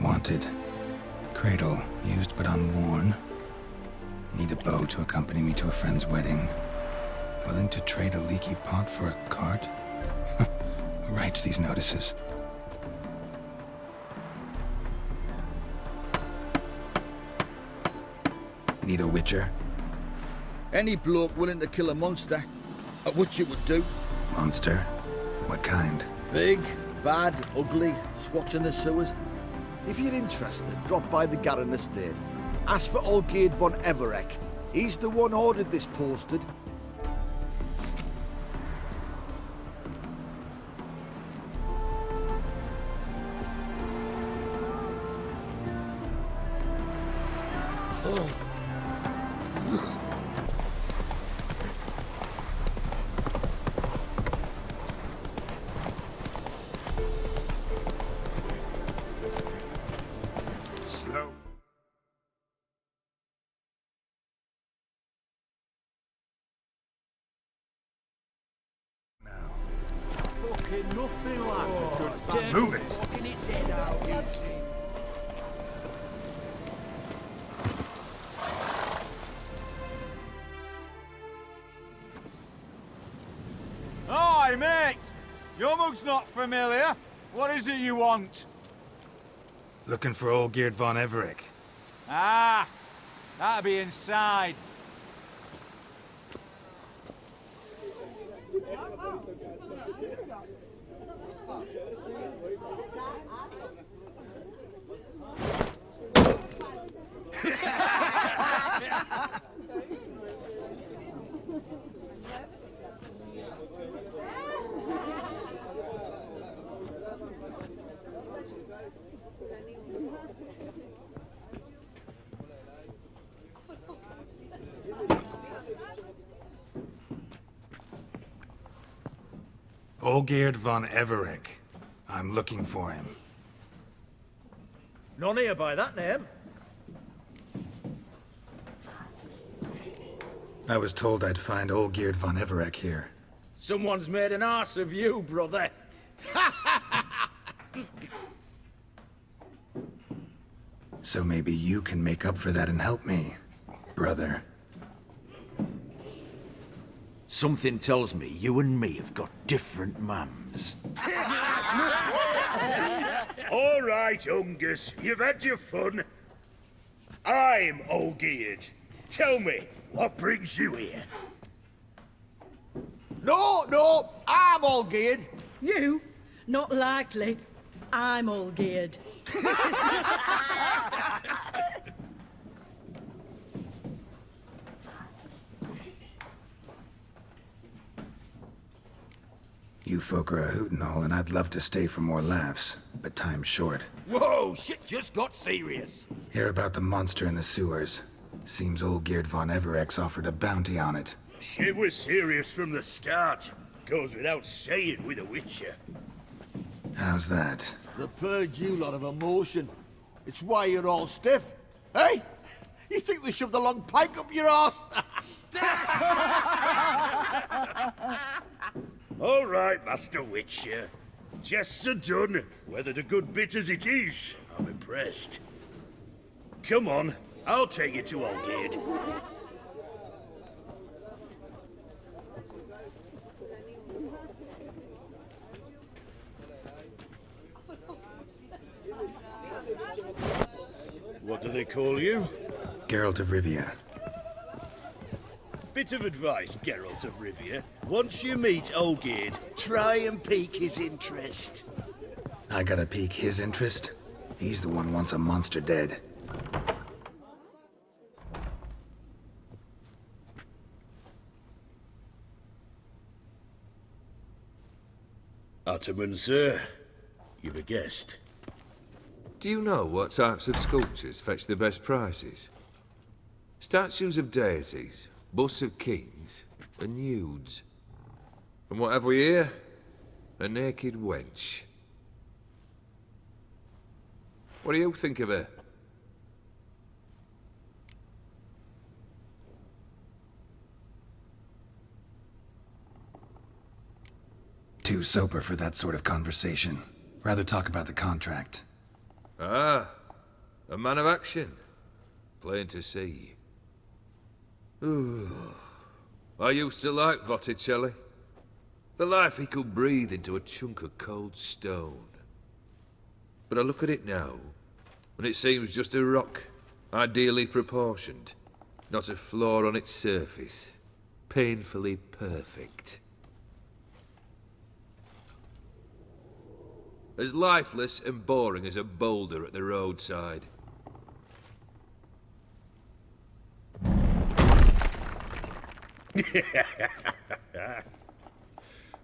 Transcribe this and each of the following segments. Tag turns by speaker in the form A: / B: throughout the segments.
A: Wanted. Cradle, used but unworn. Need a bow to accompany me to a friend's wedding. Willing to trade a leaky pot for a cart? Who writes these notices? Need a witcher?
B: Any bloke willing to kill a monster, a witcher would do.
A: Monster? What kind?
B: Big, bad, ugly, squats in the sewers. If you're interested, drop by the Garren estate. Ask for Olgierd von Everec. He's the one ordered this posted.
C: Nothing like a good band.
A: Move it!
C: Walking its head out. Hi, mate! Your mug's not familiar. What is it you want?
A: Looking for Olgierd von Everec.
C: Ah, that'll be inside.
A: Olgierd von Everec. I'm looking for him.
D: None here by that name.
A: I was told I'd find Olgierd von Everec here.
D: Someone's made an arse of you, brother.
A: So maybe you can make up for that and help me, brother.
E: Something tells me you and me have got different mums.
F: All right, Ungus, you've had your fun. I'm Olgierd. Tell me, what brings you here?
B: No, I'm Olgierd.
G: You? Not likely. I'm all geared.
A: You folk are a hoot and all, and I'd love to stay for more laughs, but time's short.
E: Whoa, shit just got serious.
A: Hear about the monster in the sewers. Seems Olgierd von Everec's offered a bounty on it.
F: Shit was serious from the start. Goes without saying with a Witcher.
A: How's that?
B: They purge you lot of emotion. It's why you're all stiff. Hey? You think they shoved a long pike up your arse?
F: All right, Master Witcher. Jests are done. Weathered a good bit as it is. I'm impressed. Come on, I'll take you to Olgierd. What do they call you?
A: Geralt of Rivia.
F: Bit of advice, Geralt of Rivia. Once you meet Olgierd, try and pique his interest.
A: I gotta pique his interest? He's the one wants a monster dead.
F: Ataman, sir. You've a guest.
H: Do you know what types of sculptures fetch the best prices? Statues of deities, busts of kings, and nudes. And what have we here? A naked wench. What do you think of her?
A: Too sober for that sort of conversation. Rather talk about the contract.
H: Ah, a man of action. Plain to see. Ooh. I used to like Botticelli. The life he could breathe into a chunk of cold stone. But I look at it now, and it seems just a rock, ideally proportioned. Not a flaw on its surface. Painfully perfect. As lifeless and boring as a boulder at the roadside.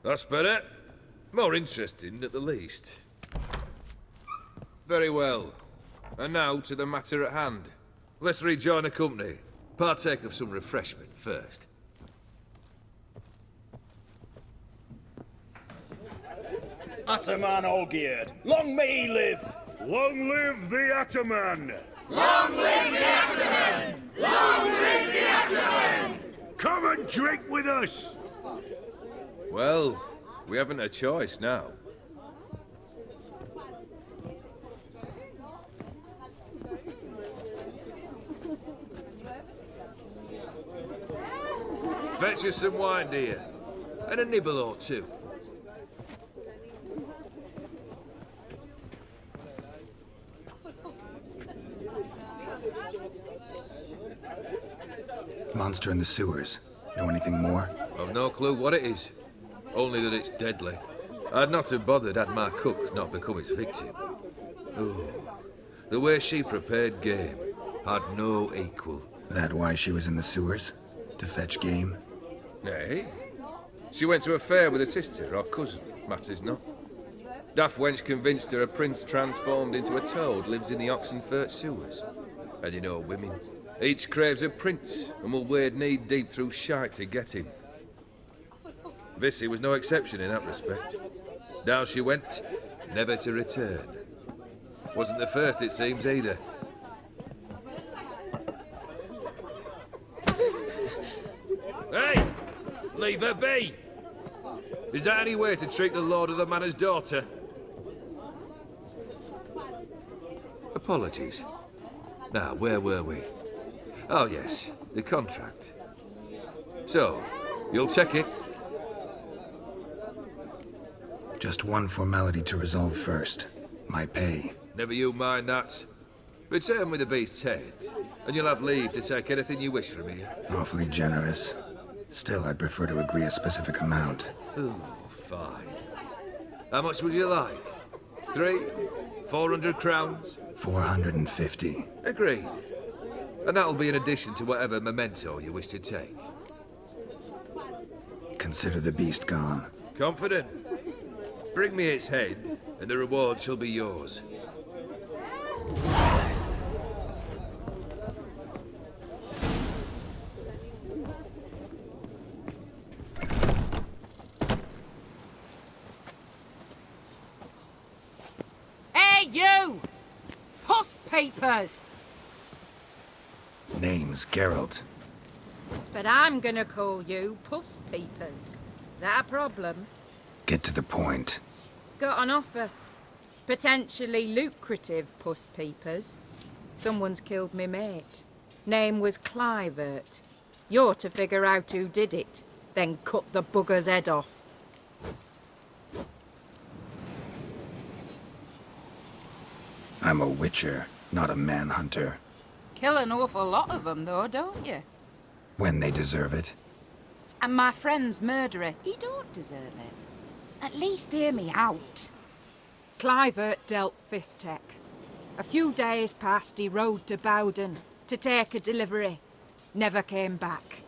H: That's better. More interesting, at the least. Very well. And now to the matter at hand. Let's rejoin the company. Partake of some refreshment first.
D: Ataman Olgierd, long may he live!
F: Long live the Ataman! Come and drink with us!
H: Well, we haven't a choice now. Fetch us some wine, dear. And a nibble or two.
A: Monster in the sewers. Know anything more?
H: I've no clue what it is. Only that it's deadly. I'd not have bothered had my cook not become its victim. Oh, the way she prepared game had no equal.
A: That why she was in the sewers? To fetch game?
H: Nay. She went to a fair with her sister or cousin, matters not. Daft wench convinced her a prince transformed into a toad lives in the Oxenfurt sewers. And you know women. Each craves a prince and will wade knee-deep through shite to get him. Vissy was no exception in that respect. Down she went, never to return. Wasn't the first, it seems, either. Hey! Leave her be! Is that any way to treat the lord of the manor's daughter? Apologies. Now, where were we? Oh, yes, the contract. So, you'll check it?
A: Just one formality to resolve first. My pay.
H: Never you mind that. Return with the beast's head, and you'll have leave to take anything you wish from here.
A: Awfully generous. Still, I'd prefer to agree a specific amount.
H: Ooh, fine. How much would you like? 400 crowns?
A: 450.
H: Agreed. And that'll be in addition to whatever memento you wish to take.
A: Consider the beast gone.
H: Confident? Bring me its head, and the reward shall be yours.
G: Hey, you! Puss papers!
A: Name's Geralt.
G: But I'm gonna call you Puss Peepers. That a problem?
A: Get to the point.
G: Got an offer. Potentially lucrative Puss Peepers. Someone's killed me mate. Name was Clivert. You're to figure out who did it, then cut the bugger's head off.
A: I'm a witcher, not a manhunter.
G: Kill an awful lot of them, though, don't you?
A: When they deserve it.
G: And my friend's murderer, he don't deserve it. At least hear me out. Clivert dealt Fistek. A few days past, he rode to Bowden to take a delivery. Never came back.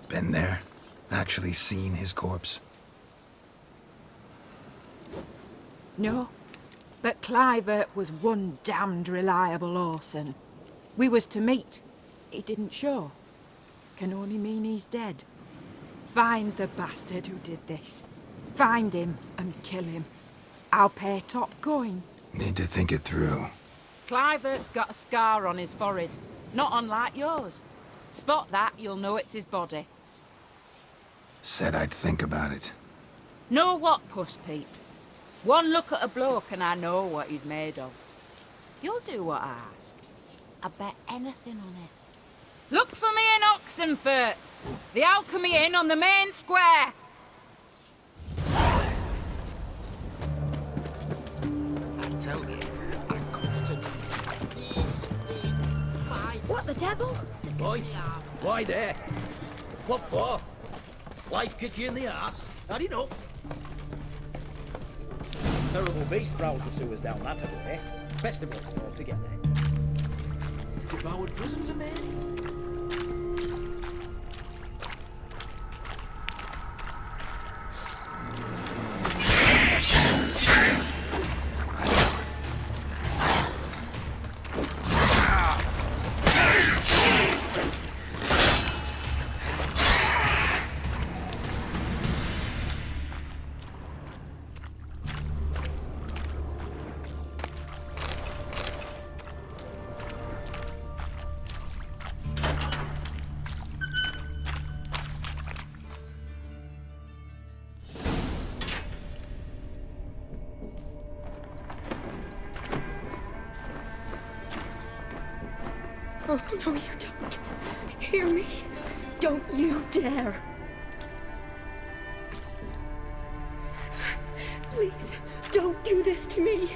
A: Been there? Actually seen his corpse?
G: No, but Clivert was one damned reliable Orson. We was to meet. He didn't show. Can only mean he's dead. Find the bastard who did this. Find him and kill him. I'll pay top coin.
A: Need to think it through.
G: Clivert's got a scar on his forehead, not unlike yours. Spot that, you'll know it's his body.
A: Said I'd think about it.
G: Know what, Puss Peeps? One look at a bloke and I know what he's made of. You'll do what I ask. I bet anything on it. Look for me in Oxenfurt! The Alchemy Inn on the main square!
B: I tell you, I'm confident.
I: What the devil?
D: Boy, why there? What for? Life kick you in the arse? Had enough? Terrible beast prowls the sewers down that way. Best of all together. Devoured bosoms of men.
I: Oh, no, you don't. Hear me? Don't you dare. Please, don't do this to me.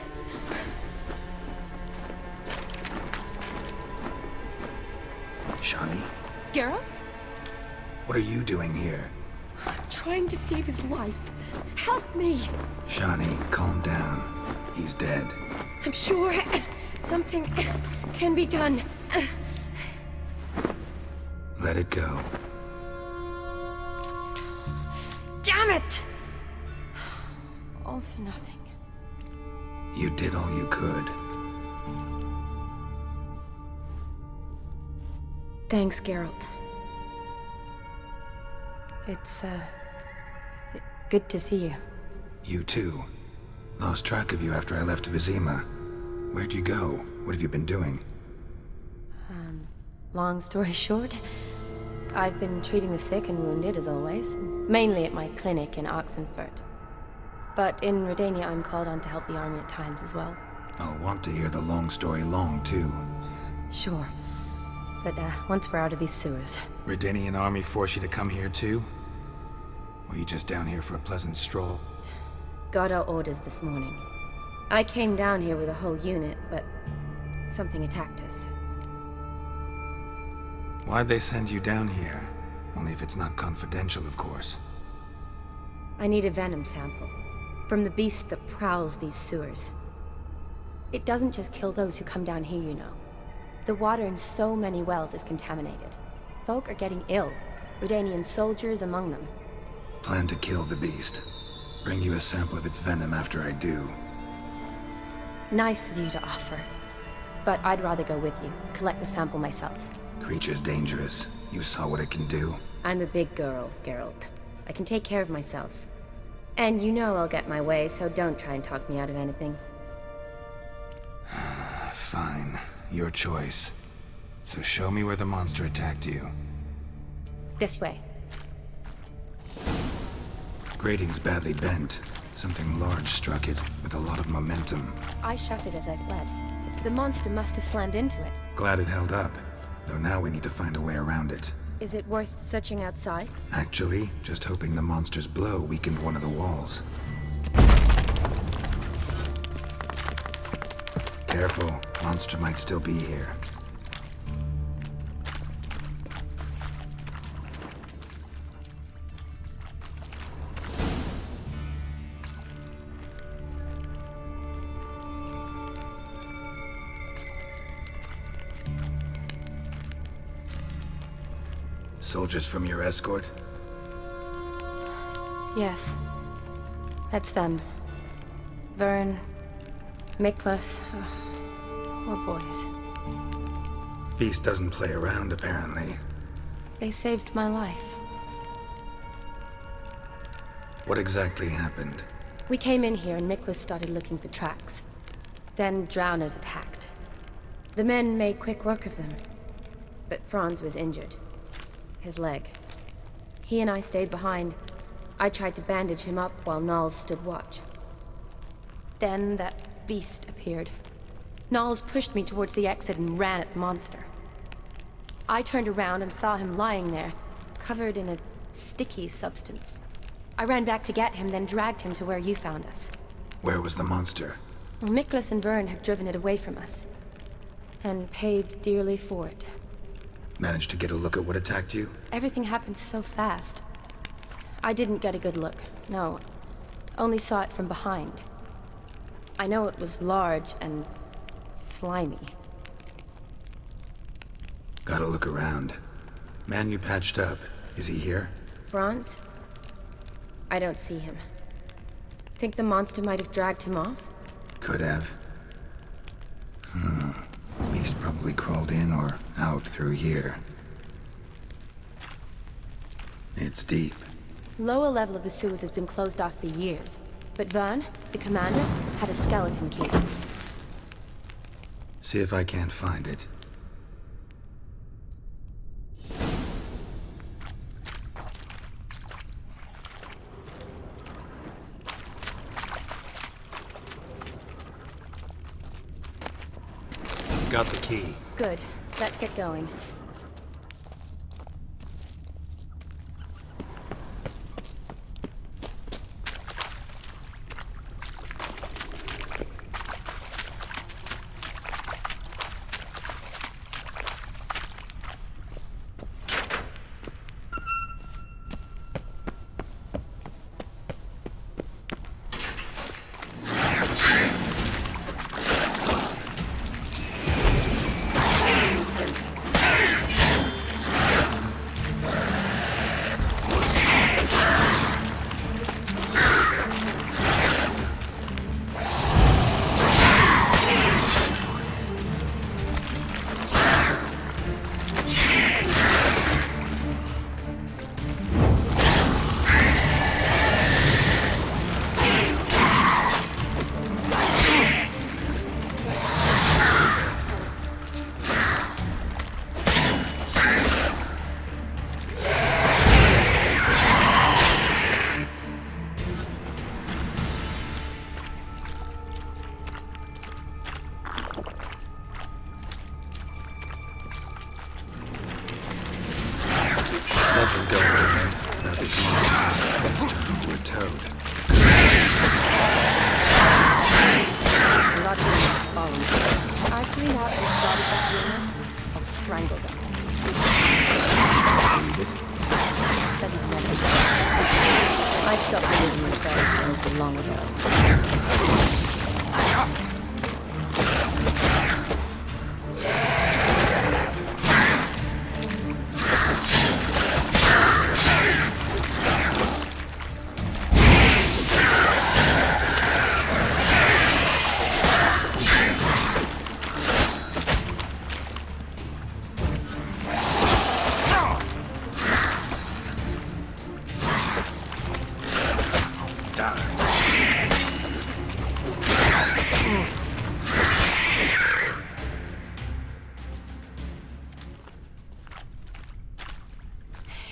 A: Shani,
I: Geralt?
A: what are you doing here?
I: Trying to save his life. Help me.
A: Shani, calm down. He's dead.
I: I'm sure something can be done.
A: Let it go.
I: Damn it! All for nothing.
A: You did all you could.
I: Thanks, Geralt. It's, good to see you.
A: You too. Lost track of you after I left Vizima. Where'd you go? What have you been doing?
I: Long story short, I've been treating the sick and wounded, as always. Mainly at my clinic in Oxenfurt. But in Redania, I'm called on to help the army at times as well.
A: I'll want to hear the long story long, too.
I: Sure. But, once we're out of these sewers.
A: Redanian army force you to come here, too? Or you just down here for a pleasant stroll?
I: Got our orders this morning. I came down here with a whole unit, but something attacked us.
A: Why'd they send you down here? Only if it's not confidential, of course.
I: I need a venom sample. From the beast that prowls these sewers. It doesn't just kill those who come down here, you know. The water in so many wells is contaminated. Folk are getting ill. Redanian soldiers among them.
A: Plan to kill the beast. Bring you a sample of its venom after I do.
I: Nice of you to offer. But I'd rather go with you, collect the sample myself.
A: Creature's dangerous. You saw what it can do.
I: I'm a big girl, Geralt. I can take care of myself. And you know I'll get my way, so don't try and talk me out of anything.
A: Fine. Your choice. So show me where the monster attacked you.
I: This way.
A: Grating's badly bent. Something large struck it, with a lot of momentum.
I: I shut it as I fled. The monster must have slammed into it.
A: Glad it held up. Though now we need to find a way around it.
I: Is it worth searching outside?
A: Actually, just hoping the monster's blow weakened one of the walls. Careful, monster might still be here. Soldiers from your escort?
I: Yes. That's them. Vern, Miklas. Poor boys.
A: Beast doesn't play around, apparently.
I: They saved my life.
A: What exactly happened?
I: We came in here and Miklas started looking for tracks. Then drowners attacked. The men made quick work of them. But Franz was injured. His leg. He and I stayed behind. I tried to bandage him up while Nals stood watch. Then that beast appeared. Knowles pushed me towards the exit and ran at the monster. I turned around and saw him lying there, covered in a sticky substance. I ran back to get him, then dragged him to where you found us.
A: Where was the monster?
I: Well, Miklas and Vern had driven it away from us. And paid dearly for it.
A: Managed to get a look at what attacked you?
I: Everything happened so fast. I didn't get a good look, no. Only saw it from behind. I know it was large and slimy.
A: Gotta look around. Man you patched up, is he here?
I: Franz? I don't see him. Think the monster might have dragged him off?
A: Could have. Beast probably crawled in or out through here. It's deep.
I: Lower level of the sewers has been closed off for years. But Vern, the commander, had a skeleton key.
A: See if I can't find it. Got the key.
I: Good. Let's get going.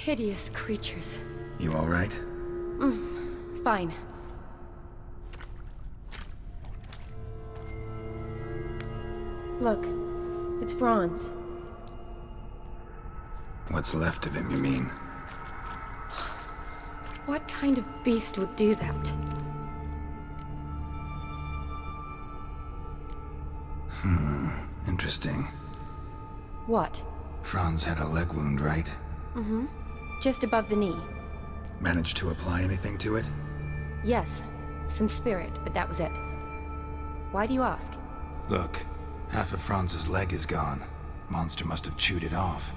I: Hideous creatures.
A: You all right?
I: Fine. Look, it's Franz.
A: What's left of him, you mean?
I: What kind of beast would do that?
A: Interesting.
I: What?
A: Franz had a leg wound, right?
I: Just above the knee.
A: Managed to apply anything to it?
I: Yes, some spirit, but that was it. Why do you ask?
A: Look, half of Franz's leg is gone. Monster must have chewed it off.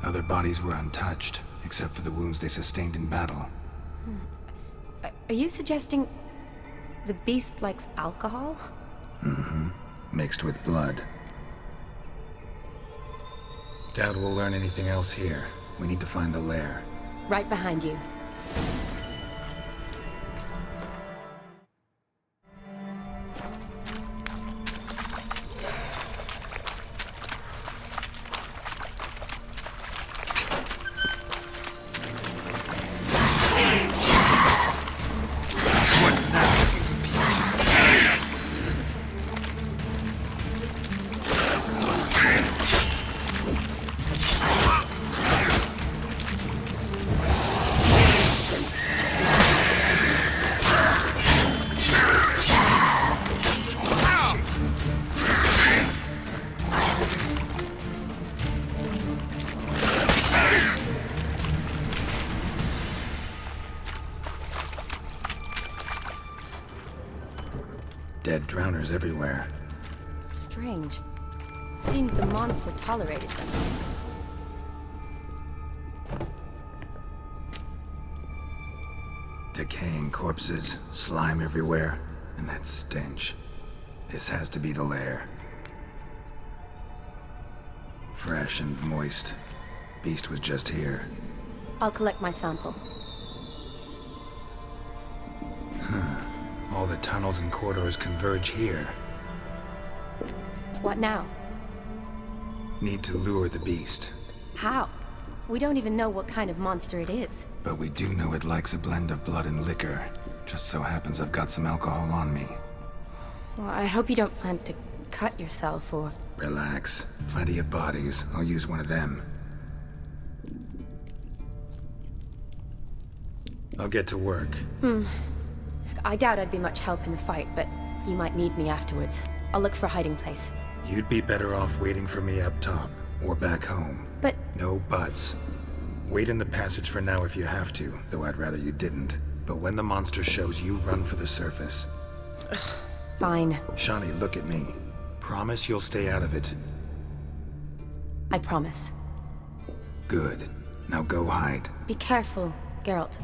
A: Other bodies were untouched, except for the wounds they sustained in battle.
I: Are you suggesting the beast likes alcohol?
A: Mixed with blood. Doubt we'll learn anything else here. We need to find the lair.
I: Right behind you.
A: dead drowners everywhere.
I: Strange. Seemed the monster tolerated them.
A: Decaying corpses, slime everywhere, and that stench. This has to be the lair. Fresh and moist. Beast was just here.
I: I'll collect my sample.
A: All the tunnels and corridors converge here.
I: What now?
A: Need to lure the beast.
I: How? We don't even know what kind of monster it is.
A: But we do know it likes a blend of blood and liquor. Just so happens I've got some alcohol on me.
I: Well, I hope you don't plan to cut yourself or...
A: Relax. Plenty of bodies. I'll use one of them. I'll get to work.
I: I doubt I'd be much help in the fight, but you might need me afterwards. I'll look for a hiding place.
A: You'd be better off waiting for me up top, or back home.
I: But...
A: No buts. Wait in the passage for now if you have to, though I'd rather you didn't. But when the monster shows, you run for the surface.
I: Fine.
A: Shani, look at me. Promise you'll stay out of it.
I: I promise.
A: Good. Now go hide.
I: Be careful, Geralt.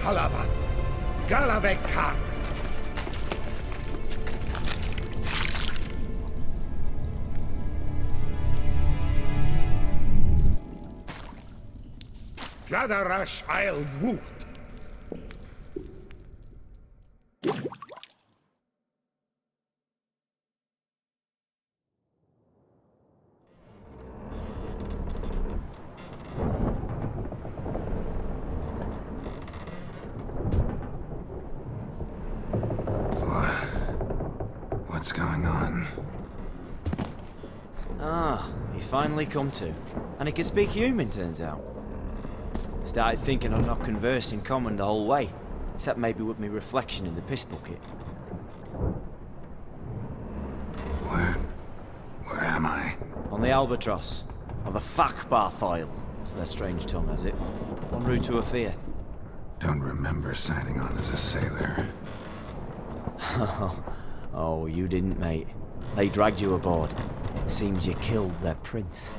F: Halavath, Galavekar. Gadarash I'll Woot.
A: What's going on?
J: Ah, he's finally come to. And he can speak human, turns out. Started thinking I'd not conversed in common the whole way, except maybe with me reflection in the piss bucket.
A: Where am I?
J: On the Albatross, or the Fakbarth Isle, as their strange tongue has it, en route to Ophir.
A: Don't remember signing on as a sailor.
J: Oh, you didn't, mate. They dragged you aboard. Seems you killed their prince.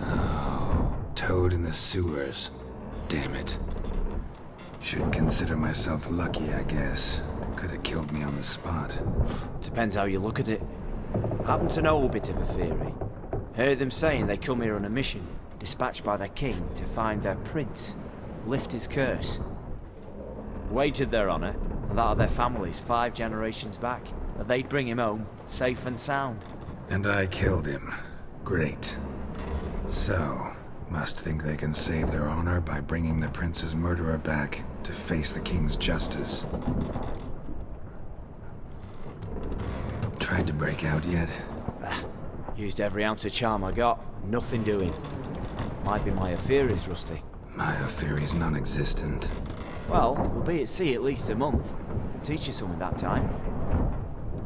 A: Oh, Toad in the sewers. Damn it. Should consider myself lucky, I guess. Could have killed me on the spot.
J: Depends how you look at it. Happen to know a bit of a theory. Heard them saying they come here on a mission, dispatched by their king to find their prince, lift his curse. Wagered their honour, and that of their families 5 generations back, that they'd bring him home, safe and sound.
A: And I killed him. Great. So, must think they can save their honor by bringing the prince's murderer back to face the king's justice. Tried to break out yet?
J: Used every ounce of charm I got, nothing doing. Might be my theories, Rusty.
A: My theory's non-existent.
J: Well, we'll be at sea at least a month. Could teach you something that time.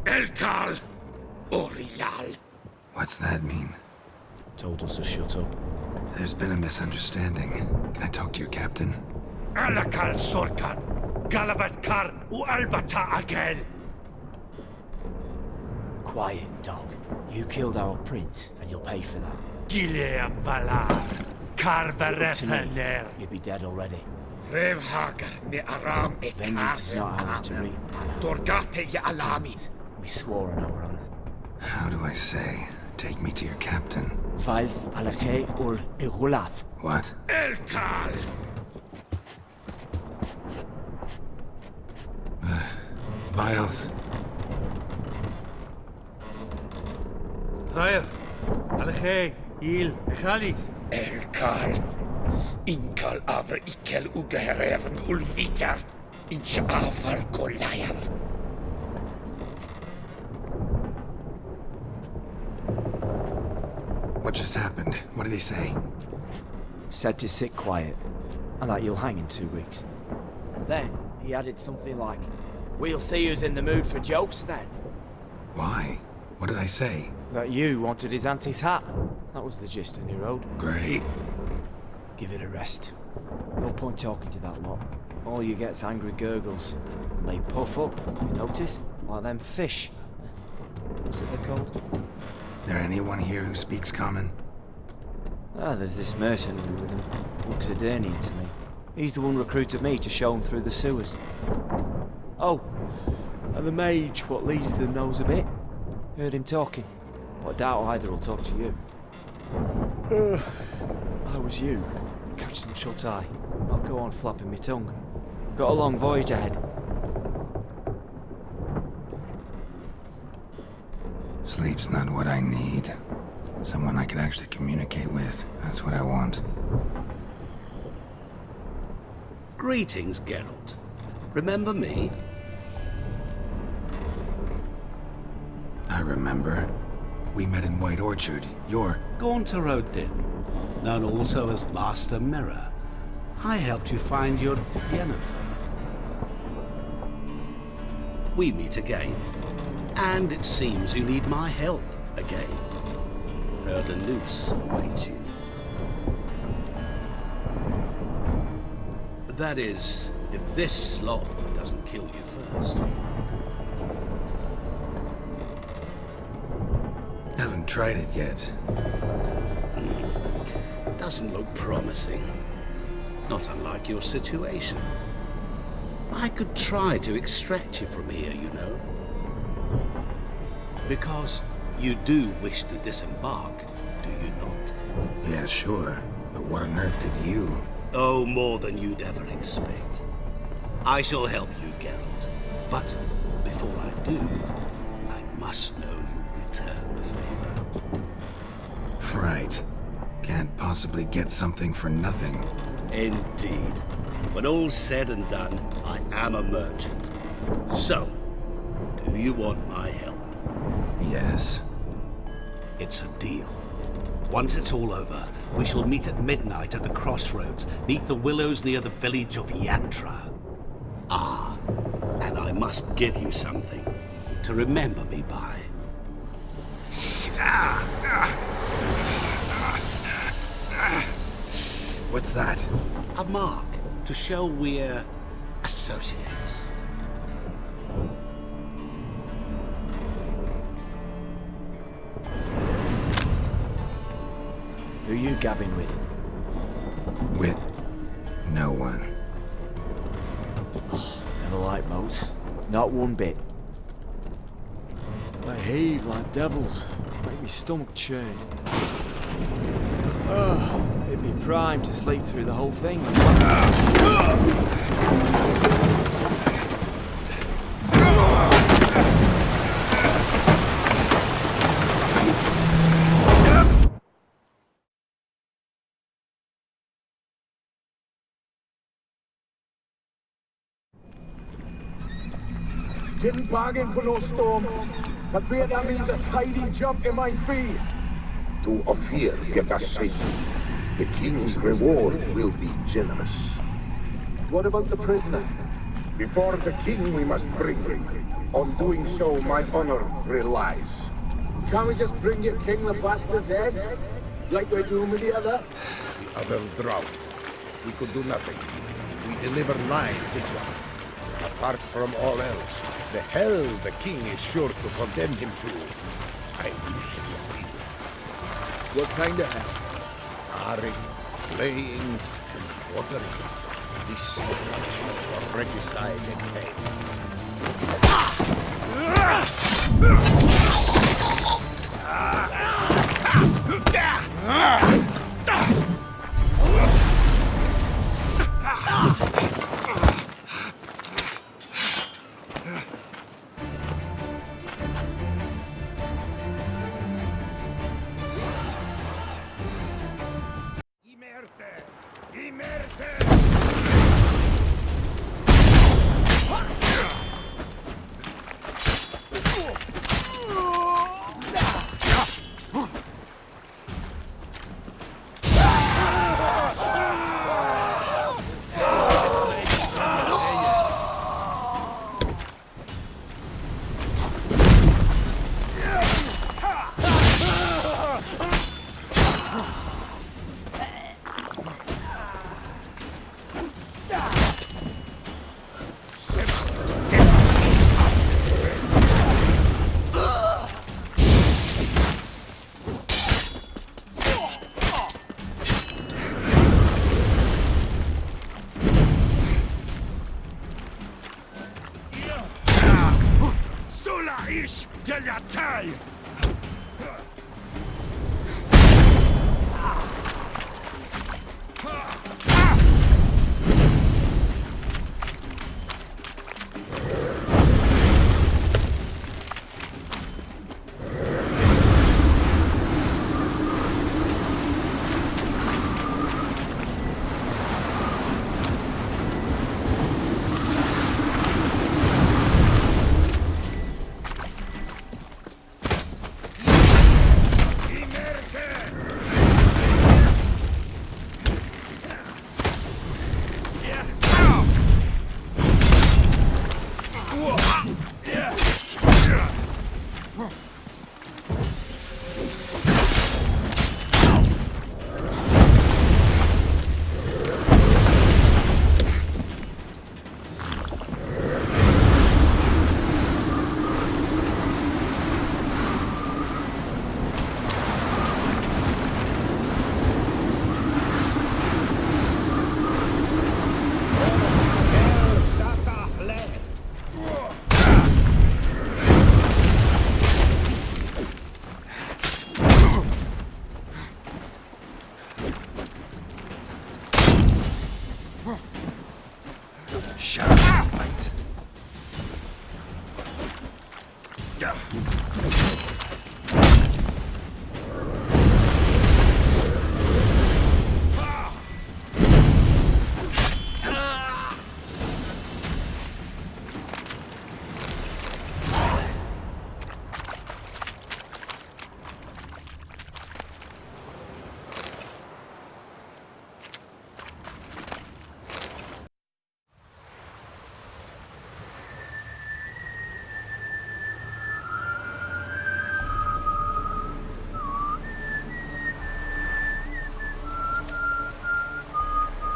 F: Elkal, Orial.
A: What's that mean?
J: Told us to shut up.
A: There's been a misunderstanding. Can I talk to your captain?
F: Alakal Sorkan, Galavatkar, U Albata again.
J: Quiet, dog. You killed our prince, and you'll pay for that.
F: Gileam Valar, Carverethener.
J: You'd be dead already.
F: Revhagar ne Aram e
J: Vengeance is not ours to reap, Anna.
F: Dorgate ya Alamis.
J: We swore on our honor.
A: How do I say? Take me to your captain.
J: Valth Alake ul Igulath.
A: What?
F: Elkal!
A: Vioth.
C: Vioth. Alche. Il. Khalif.
F: Elkal. Inkal avre ikel ugehereven ulvitar. Inch afal Goliath.
A: What just happened? What did he say?
J: Said to sit quiet, and that you'll hang in 2 weeks. And then he added something like, "We'll see who's in the mood for jokes then."
A: Why? What did I say?
J: That you wanted his auntie's hat. That was the gist in your road.
A: Great.
J: Give it a rest. No point talking to that lot. All you get's angry gurgles. And they puff up, you notice? Like them fish. What's it they're called?
A: There anyone here who speaks common?
J: Ah, there's this mercenary with him. Looks Adernian to me. He's the one recruited me to show him through the sewers. Oh, and the mage what leads them knows a bit. Heard him talking, but I doubt either will talk to you. I was you. Catch some shut-eye. Not go on flapping me tongue. Got a long voyage ahead.
A: Sleep's not what I need. Someone I could actually communicate with. That's what I want.
K: Greetings, Geralt. Remember me?
A: I remember. We met in White Orchard. You're...
K: Gaunter O'Din, known also as Master Mirror. I helped you find your Yennefer. We meet again. And it seems you need my help again. Heard a noose awaits you. That is, if this slot doesn't kill you first.
A: Haven't tried it yet.
K: Doesn't look promising. Not unlike your situation. I could try to extract you from here, you know. Because you do wish to disembark, do you not?
A: Yeah, sure. But what on earth could you?
K: Oh, more than you'd ever expect. I shall help you, Geralt. But before I do, I must know you'll return the favor.
A: Right. Can't possibly get something for nothing.
K: Indeed. When all's said and done, I am a merchant. So, do you want my help?
A: Yes.
K: It's a deal. Once it's all over, we shall meet at midnight at the crossroads, neath the willows near the village of Yantra. Ah, and I must give you something to remember me by.
A: What's that?
K: A mark to show we're associates.
J: Who you gabbing with?
A: With no one.
J: Never liked boats. Not one bit. They heave like devils. Make me stomach churn. It'd be prime to sleep through the whole thing.
L: Didn't bargain for no storm. Afraid that means a tidy jump in my fee.
M: To Ophir get us safe. The king's reward will be generous.
L: What about the prisoner?
M: Before the king we must bring him. On doing so, my honor relies.
L: Can't we just bring your king the bastard's head? Like we're doing with the other?
M: The other drowned. We could do nothing. We deliver live this one. Apart from all else, the hell the king is sure to condemn him to. I wish to see it.
L: What kind of hell?
M: Harring, flaying, and watering. This is punishment for regicide and pains.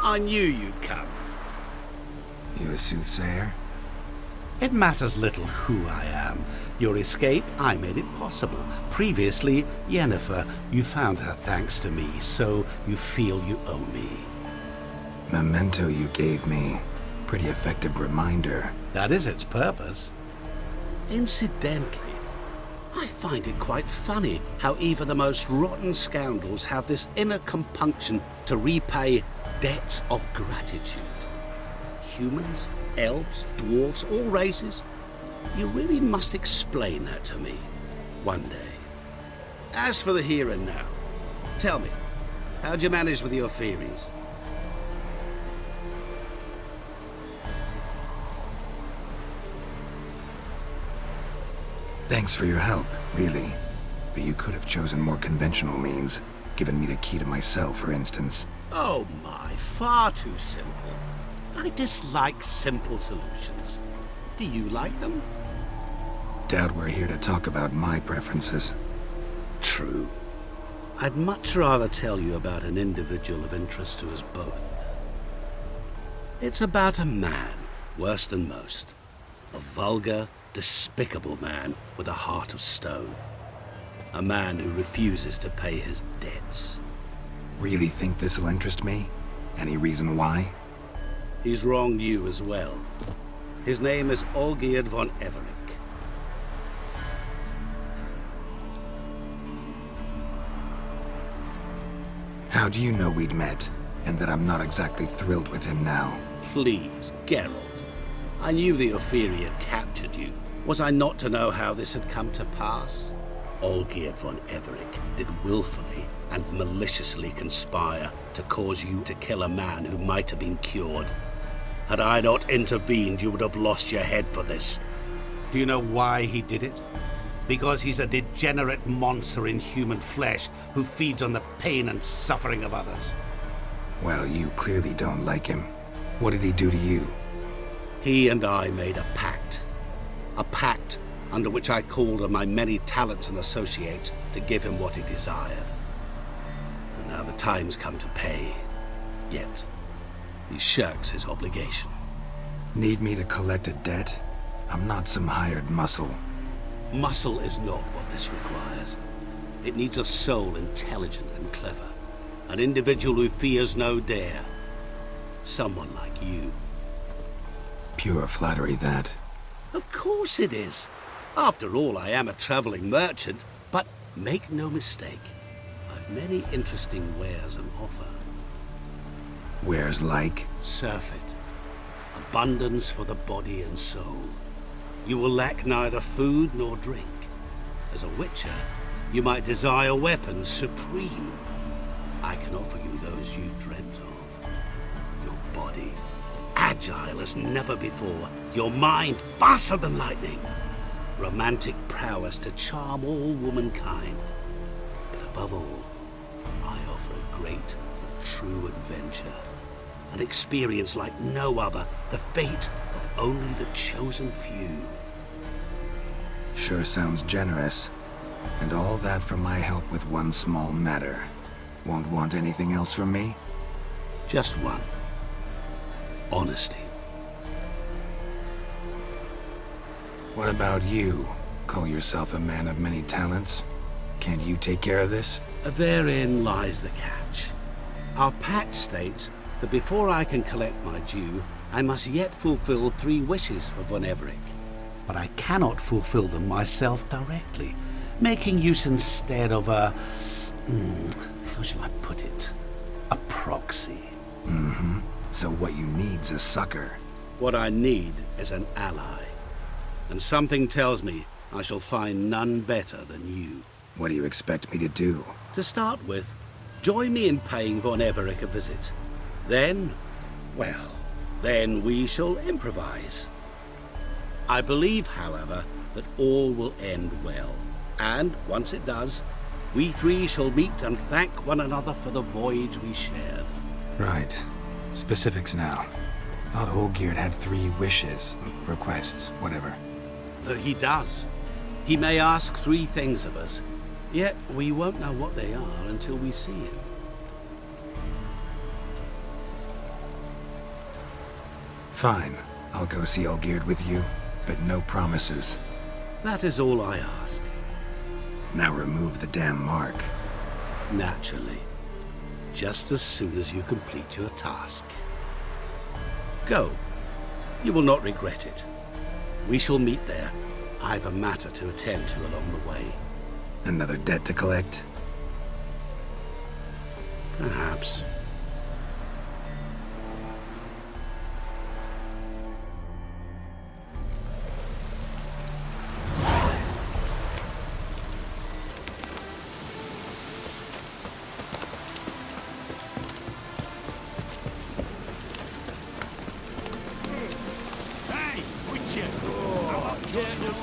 K: I knew you'd come.
A: You a soothsayer?
K: It matters little who I am. Your escape, I made it possible. Previously, Yennefer, you found her thanks to me, so you feel you owe me.
A: Memento you gave me. Pretty effective reminder.
K: That is its purpose. Incidentally, I find it quite funny how even the most rotten scoundrels have this inner compunction to repay debts of gratitude. Humans, elves, dwarves, all races. You really must explain that to me one day. As for the here and now, tell me, how'd you manage with your theories?
A: Thanks for your help, really. But you could have chosen more conventional means. Given me the key to my cell, for instance.
K: Oh my, far too simple. I dislike simple solutions. Do you like them?
A: Doubt we're here to talk about my preferences.
K: True. I'd much rather tell you about an individual of interest to us both. It's about a man, worse than most. A vulgar, despicable man with a heart of stone. A man who refuses to pay his debts.
A: Really think this'll interest me? Any reason why?
K: He's wronged you as well. His name is Olgierd von Everec.
A: How do you know we'd met, and that I'm not exactly thrilled with him now?
K: Please, Geralt. I knew the Ophiri had captured you. Was I not to know how this had come to pass? Olgierd von Everec did willfully and maliciously conspire to cause you to kill a man who might have been cured. Had I not intervened, you would have lost your head for this. Do you know why he did it? Because he's a degenerate monster in human flesh who feeds on the pain and suffering of others.
A: Well, you clearly don't like him. What did he do to you?
K: He and I made a pact. A pact under which I called on my many talents and associates to give him what he desired. And now the time's come to pay. Yet, he shirks his obligation.
A: Need me to collect a debt? I'm not some hired muscle.
K: Muscle is not what this requires. It needs a soul intelligent and clever. An individual who fears no dare. Someone like you.
A: Pure flattery, that.
K: Of course it is. After all, I am a traveling merchant, but make no mistake, I've many interesting wares on offer.
A: Wares like?
K: Surfeit. Abundance for the body and soul. You will lack neither food nor drink. As a witcher, you might desire weapons supreme. I can offer you those you dreamt of. Your body, agile as never before. Your mind, faster than lightning. Romantic prowess to charm all womankind. But above all, I offer a great, true adventure. An experience like no other, the fate of only the chosen few.
A: Sure sounds generous. And all that for my help with one small matter. Won't want anything else from me?
K: Just one. Honesty.
A: What about you? Call yourself a man of many talents? Can't you take care of this?
K: Therein lies the catch. Our pact states that before I can collect my due, I must yet fulfill 3 wishes for von Everec. But I cannot fulfill them myself directly, making use instead of a... how shall I put it? A proxy.
A: Mm-hmm. So what you need's a sucker.
K: What I need is an ally. And something tells me I shall find none better than you.
A: What do you expect me to do?
K: To start with, join me in paying Von Everec a visit. Then, well, then we shall improvise. I believe, however, that all will end well. And once it does, we three shall meet and thank one another for the voyage we shared.
A: Right. Specifics now. Thought Olgierd had 3 wishes, requests, whatever.
K: He does. He may ask 3 things of us, yet we won't know what they are until we see him.
A: Fine. I'll go see Olgierd with you, but no promises.
K: That is all I ask.
A: Now remove the damn mark.
K: Naturally. Just as soon as you complete your task. Go. You will not regret it. We shall meet there. I've a matter to attend to along the way.
A: Another debt to collect?
K: Perhaps.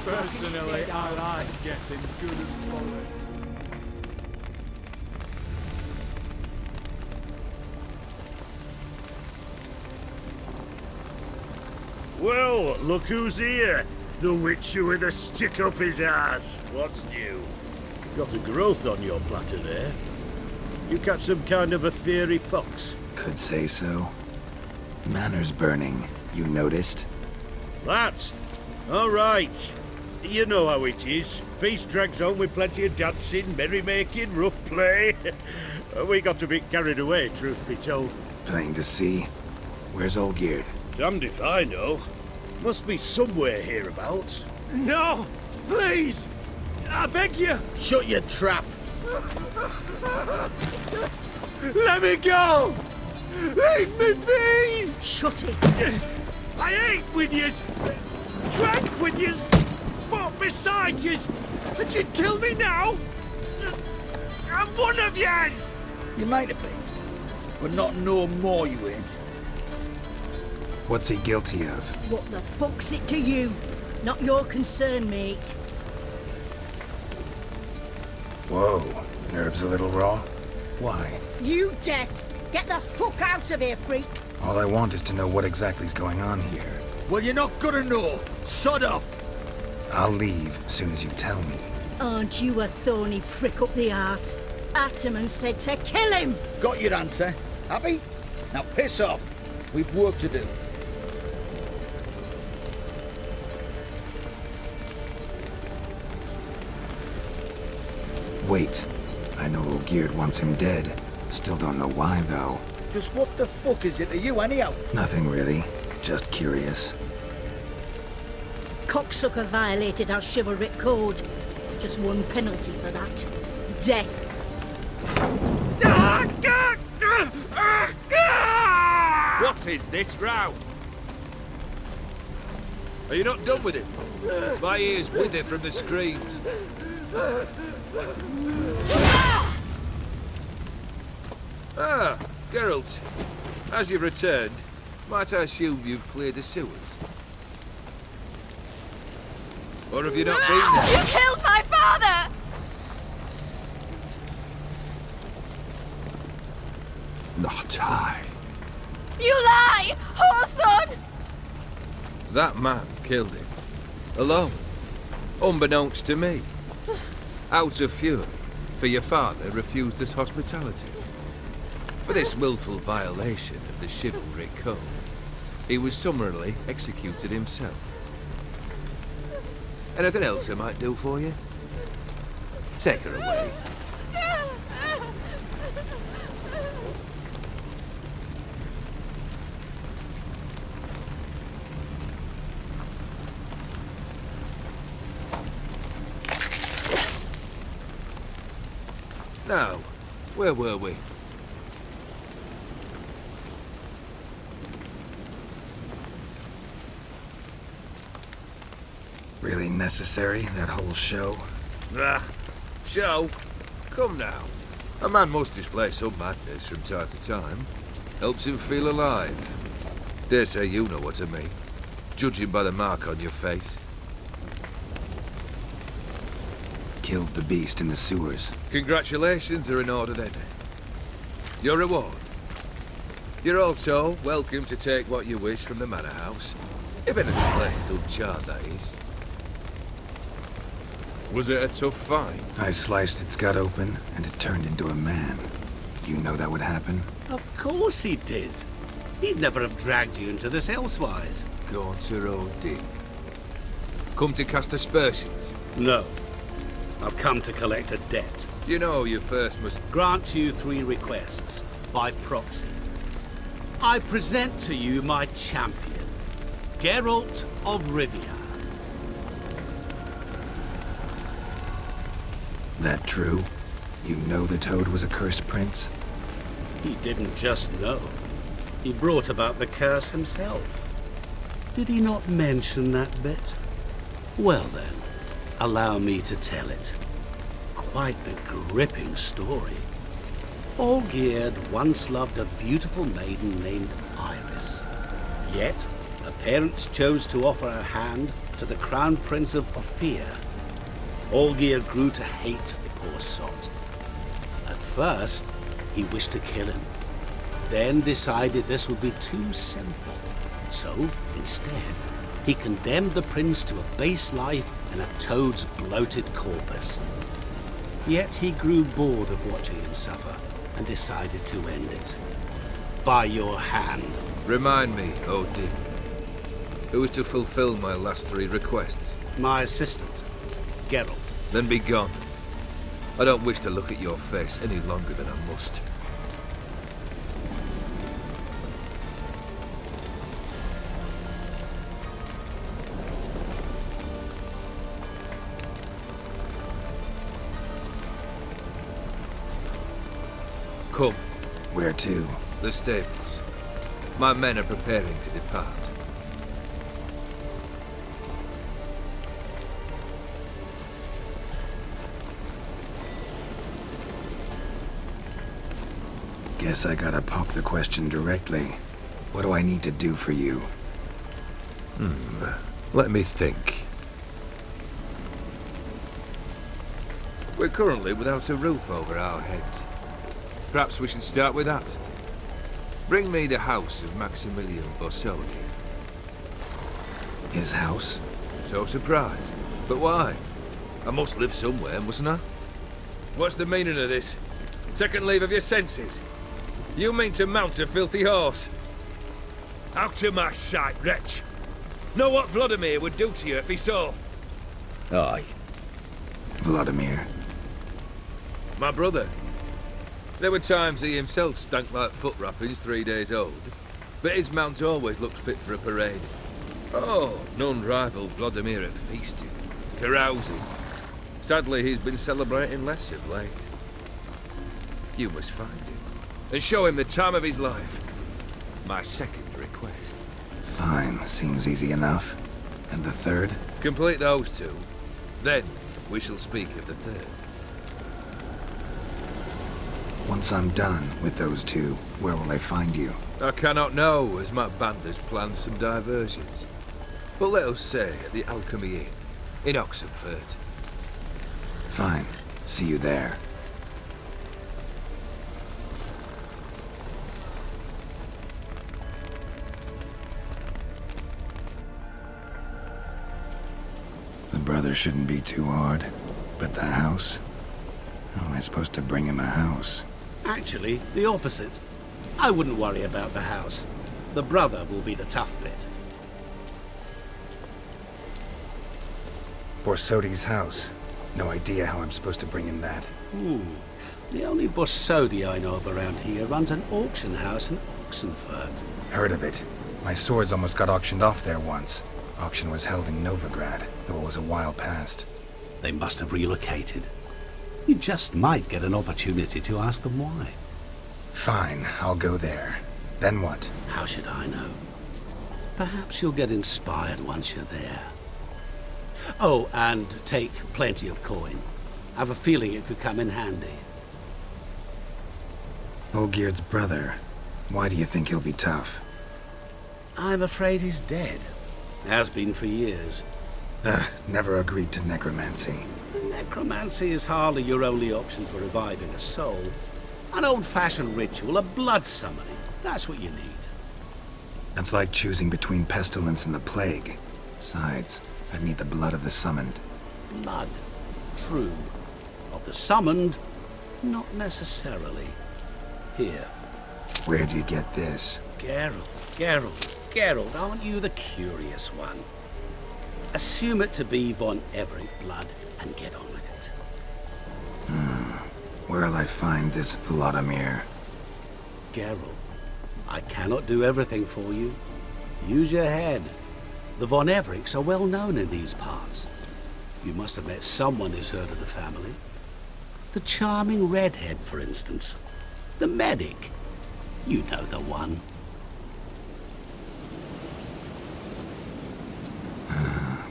C: Personally, I like getting good and polished.
F: Well, look who's here. The Witcher with a stick up his ass. What's new? Got a growth on your platter there. You catch some kind of a theory pox?
A: Could say so. Manor's burning, you noticed?
F: That? All right. You know how it is. Feast drags on with plenty of dancing, merrymaking, rough play. We got a bit carried away, truth be told.
A: Plain to see. Where's Olgierd?
F: Damned if I know. Must be somewhere hereabouts.
C: No! Please! I beg you!
B: Shut your trap!
C: Let me go! Leave me be!
N: Shut it!
C: I ate with yous! Drank with yous! Fought beside yous! And you'd kill me now? I'm one of yous!
B: You might have been, but not no more you ain't.
A: What's he guilty of?
N: What the fuck's it to you? Not your concern, mate.
A: Whoa, nerves a little raw? Why?
N: You deaf! Get the fuck out of here, freak!
A: All I want is to know what exactly is going on here.
B: Well, you're not gonna know. Sod off!
A: I'll leave as soon as you tell me.
N: Aren't you a thorny prick up the arse? Ataman said to kill him!
B: Got your answer. Happy? Now piss off. We've work to do.
A: Wait. I know Olgierd wants him dead. Still don't know why, though.
B: Just what the fuck is it to you, anyhow?
A: Nothing really. Just curious.
N: Cocksucker violated our chivalric code. Just one penalty for that. Death.
H: What is this row? Are you not done with him? My ears wither from the screams. Ah, Geralt. As you've returned, might I assume you've cleared the sewers? Or have you not been there?
O: You killed my father!
A: Not I.
O: You lie! Whoreson!
H: That man killed him. Alone. Unbeknownst to me. Out of fury, for your father refused us hospitality. For this willful violation of the chivalric code, he was summarily executed himself. Anything else I might do for you? Take her away. Now, where were we?
A: Really necessary, that whole show?
H: Ah, show? Come now. A man must display some madness from time to time. Helps him feel alive. Dare say you know what I mean, judging by the mark on your face.
A: Killed the beast in the sewers.
H: Congratulations are in order then. Your reward. You're also welcome to take what you wish from the manor house. If anything left uncharred, that is. Was it a tough fight?
A: I sliced its gut open, and it turned into a man. You know that would happen?
K: Of course he did. He'd never have dragged you into this elsewise.
H: Gaunter Odin. Come to cast aspersions?
K: No. I've come to collect a debt.
H: You know you first must...
K: Grant you 3 requests, by proxy. I present to you my champion, Geralt of Rivia.
A: That true? You know the Toad was a cursed prince?
K: He didn't just know. He brought about the curse himself. Did he not mention that bit? Well then, allow me to tell it. Quite the gripping story. Olgierd once loved a beautiful maiden named Iris. Yet, her parents chose to offer her hand to the Crown Prince of Ophir. Olgierd grew to hate the poor sot. At first, he wished to kill him, then decided this would be too simple. So, instead, he condemned the prince to a base life in a toad's bloated corpus. Yet he grew bored of watching him suffer and decided to end it. By your hand.
H: Remind me, Odin. Who was to fulfill my last 3 requests?
K: My assistant, Geralt.
H: Then be gone. I don't wish to look at your face any longer than I must. Come.
A: Where to?
H: The stables. My men are preparing to depart.
A: Guess I gotta pop the question directly. What do I need to do for you?
H: Let me think. We're currently without a roof over our heads. Perhaps we should start with that. Bring me the house of Maximilian Borsodi.
A: His house?
H: So surprised. But why? I must live somewhere, mustn't I? What's the meaning of this? Second leave of your senses? You mean to mount a filthy horse? Out of my sight, wretch! Know what Vladimir would do to you if he saw?
E: Aye.
A: Vladimir.
H: My brother. There were times he himself stank like foot wrappings 3 days old, but his mount always looked fit for a parade. Oh, none rivaled Vladimir at feasting, carousing. Sadly, he's been celebrating less of late. You must find him, and show him the time of his life. My second request.
A: Fine, seems easy enough. And the third?
H: Complete those 2. Then, we shall speak of the third.
A: Once I'm done with those 2, where will I find you?
H: I cannot know, as my band has planned some diversions. But let us say at the Alchemy Inn, in Oxenfurt.
A: Fine. See you there. The brother shouldn't be too hard. But the house? How am I supposed to bring him a house?
K: Actually, the opposite. I wouldn't worry about the house. The brother will be the tough bit.
A: Borsodi's house. No idea how I'm supposed to bring him that.
K: The only Borsodi I know of around here runs an auction house in Oxenfurt.
A: Heard of it. My swords almost got auctioned off there once. Auction was held in Novigrad, though it was a while past.
K: They must have relocated. You just might get an opportunity to ask them why.
A: Fine, I'll go there. Then what?
K: How should I know? Perhaps you'll get inspired once you're there. Oh, and take plenty of coin. I have a feeling it could come in handy.
A: Olgierd's brother. Why do you think he'll be tough?
K: I'm afraid he's dead. Has been for years.
A: Never agreed to necromancy.
K: Necromancy is hardly your only option for reviving a soul. An old-fashioned ritual, a blood summoning. That's what you need.
A: That's like choosing between pestilence and the plague. Besides, I'd need the blood of the summoned.
K: Blood. True. Of the summoned, not necessarily. Here.
A: Where do you get this?
K: Geralt, aren't you the curious one? Assume it to be Von Everett blood and get on with it.
A: Where'll I find this Vladimir?
K: Geralt, I cannot do everything for you. Use your head. The Von Evericks are well known in these parts. You must have met someone who's heard of the family. The charming redhead, for instance. The medic. You know the one.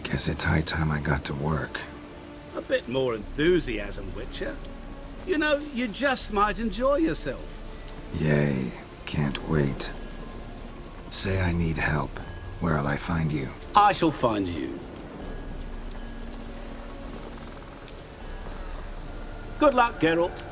A: Guess it's high time I got to work.
K: A bit more enthusiasm, Witcher. You know, you just might enjoy yourself.
A: Yay. Can't wait. Say I need help. Where'll I find you?
K: I shall find you. Good luck, Geralt.